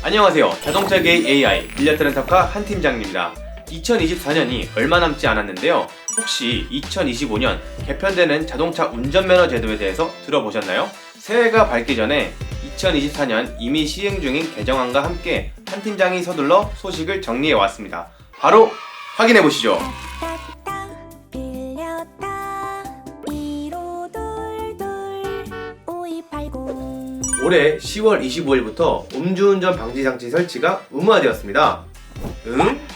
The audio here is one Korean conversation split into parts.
안녕하세요. 자동차계의 AI 빌려트렌터카 한 팀장입니다. 2024년이 얼마 남지 않았는데요. 혹시 2025년 개편되는 자동차 운전면허 제도에 대해서 들어보셨나요? 새해가 밝기 전에 2024년 이미 시행 중인 개정안과 함께 한 팀장이 서둘러 소식을 정리해 왔습니다. 바로 확인해 보시죠. 올해 10월 25일부터 음주운전 방지 장치 설치가 의무화되었습니다.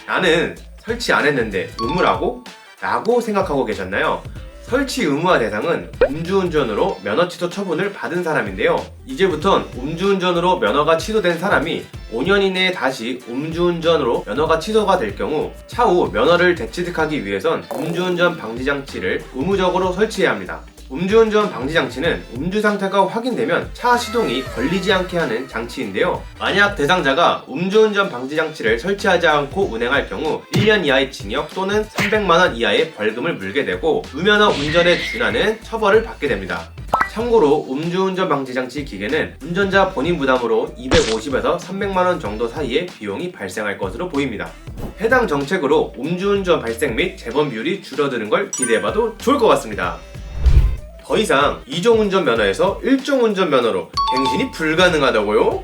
나는 설치 안 했는데 의무라고? 라고 생각하고 계셨나요? 설치 의무화 대상은 음주운전으로 면허 취소 처분을 받은 사람인데요. 이제부턴 음주운전으로 면허가 취소된 사람이 5년 이내에 다시 음주운전으로 면허가 취소가 될 경우 차후 면허를 재취득하기 위해선 음주운전 방지 장치를 의무적으로 설치해야 합니다. 음주운전 방지 장치는 음주 상태가 확인되면 차 시동이 걸리지 않게 하는 장치인데요. 만약 대상자가 음주운전 방지 장치를 설치하지 않고 운행할 경우 1년 이하의 징역 또는 300만원 이하의 벌금을 물게 되고 무면허 운전에 준하는 처벌을 받게 됩니다. 참고로 음주운전 방지 장치 기계는 운전자 본인 부담으로 250에서 300만원 정도 사이의 비용이 발생할 것으로 보입니다. 해당 정책으로 음주운전 발생 및 재범 비율이 줄어드는 걸 기대해봐도 좋을 것 같습니다. 더 이상 2종 운전면허에서 1종 운전면허로 갱신이 불가능하다고요?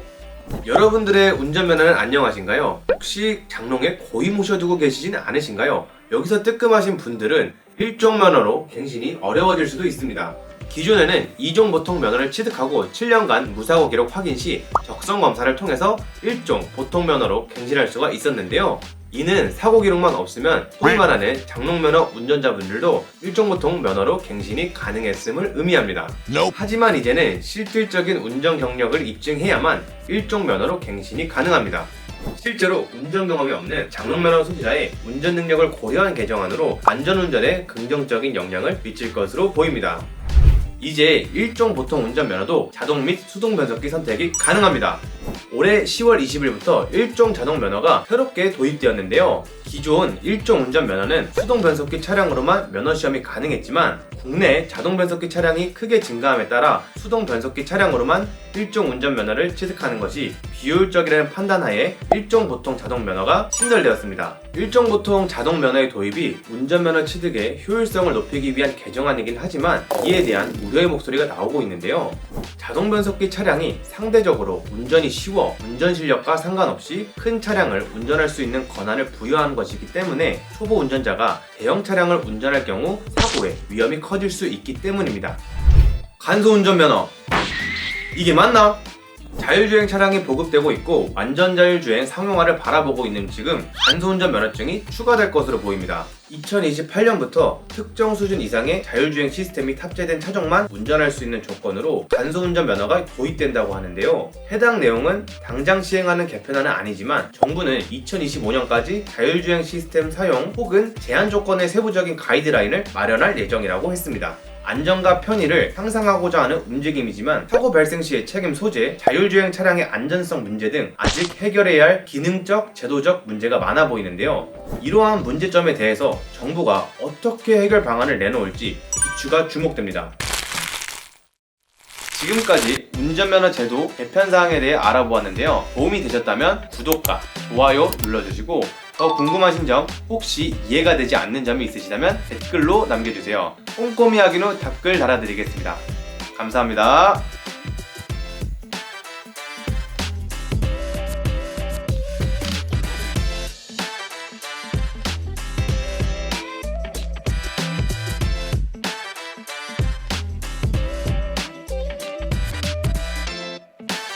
여러분들의 운전면허는 안녕하신가요? 혹시 장롱에 고이 모셔두고 계시진 않으신가요? 여기서 뜨끔하신 분들은 1종 면허로 갱신이 어려워질 수도 있습니다. 기존에는 2종 보통 면허를 취득하고 7년간 무사고 기록 확인 시 적성 검사를 통해서 1종 보통 면허로 갱신할 수가 있었는데요. 이는 사고 기록만 없으면 소위 말하는 장롱면허 운전자분들도 1종 보통 면허로 갱신이 가능했음을 의미합니다. 하지만 이제는 실질적인 운전 경력을 입증해야만 1종 면허로 갱신이 가능합니다. 실제로 운전 경험이 없는 장롱면허 소지자의 운전 능력을 고려한 개정안으로 안전운전에 긍정적인 영향을 미칠 것으로 보입니다. 이제 1종 보통 운전면허도 자동 및 수동 변속기 선택이 가능합니다. 올해 10월 20일부터 1종 자동 면허가 새롭게 도입되었는데요. 기존 1종 운전면허는 수동 변속기 차량으로만 면허 시험이 가능했지만 국내 자동 변속기 차량이 크게 증가함에 따라 수동 변속기 차량으로만 1종 운전면허를 취득하는 것이 비효율적이라는 판단하에 1종 보통 자동 면허가 신설되었습니다. 1종 보통 자동 면허의 도입이 운전면허 취득의 효율성을 높이기 위한 개정안이긴 하지만 이에 대한 우려의 목소리가 나오고 있는데요. 자동 변속기 차량이 상대적으로 운전이 쉬워 운전 실력과 상관없이 큰 차량을 운전할 수 있는 권한을 부여하는 것이기 때문에 초보 운전자가 대형 차량을 운전할 경우 사고의 위험이 커질 수 있기 때문입니다. 간소운전면허 이게 맞나? 자율주행 차량이 보급되고 있고 완전자율주행 상용화를 바라보고 있는 지금 간소운전 면허증이 추가될 것으로 보입니다. 2028년부터 특정 수준 이상의 자율주행 시스템이 탑재된 차종만 운전할 수 있는 조건으로 간소운전 면허가 도입된다고 하는데요. 해당 내용은 당장 시행하는 개편안은 아니지만 정부는 2025년까지 자율주행 시스템 사용 혹은 제한 조건의 세부적인 가이드라인을 마련할 예정이라고 했습니다. 안전과 편의를 향상하고자 하는 움직임이지만 사고 발생 시의 책임 소재, 자율주행 차량의 안전성 문제 등 아직 해결해야 할 기능적, 제도적 문제가 많아 보이는데요. 이러한 문제점에 대해서 정부가 어떻게 해결 방안을 내놓을지 기추가 주목됩니다. 지금까지 운전면허 제도 개편 사항에 대해 알아보았는데요. 도움이 되셨다면 구독과 좋아요 눌러주시고 더 궁금하신 점 혹시 이해가 되지 않는 점이 있으시다면 댓글로 남겨주세요. 꼼꼼히 확인 후 답글 달아드리겠습니다. 감사합니다.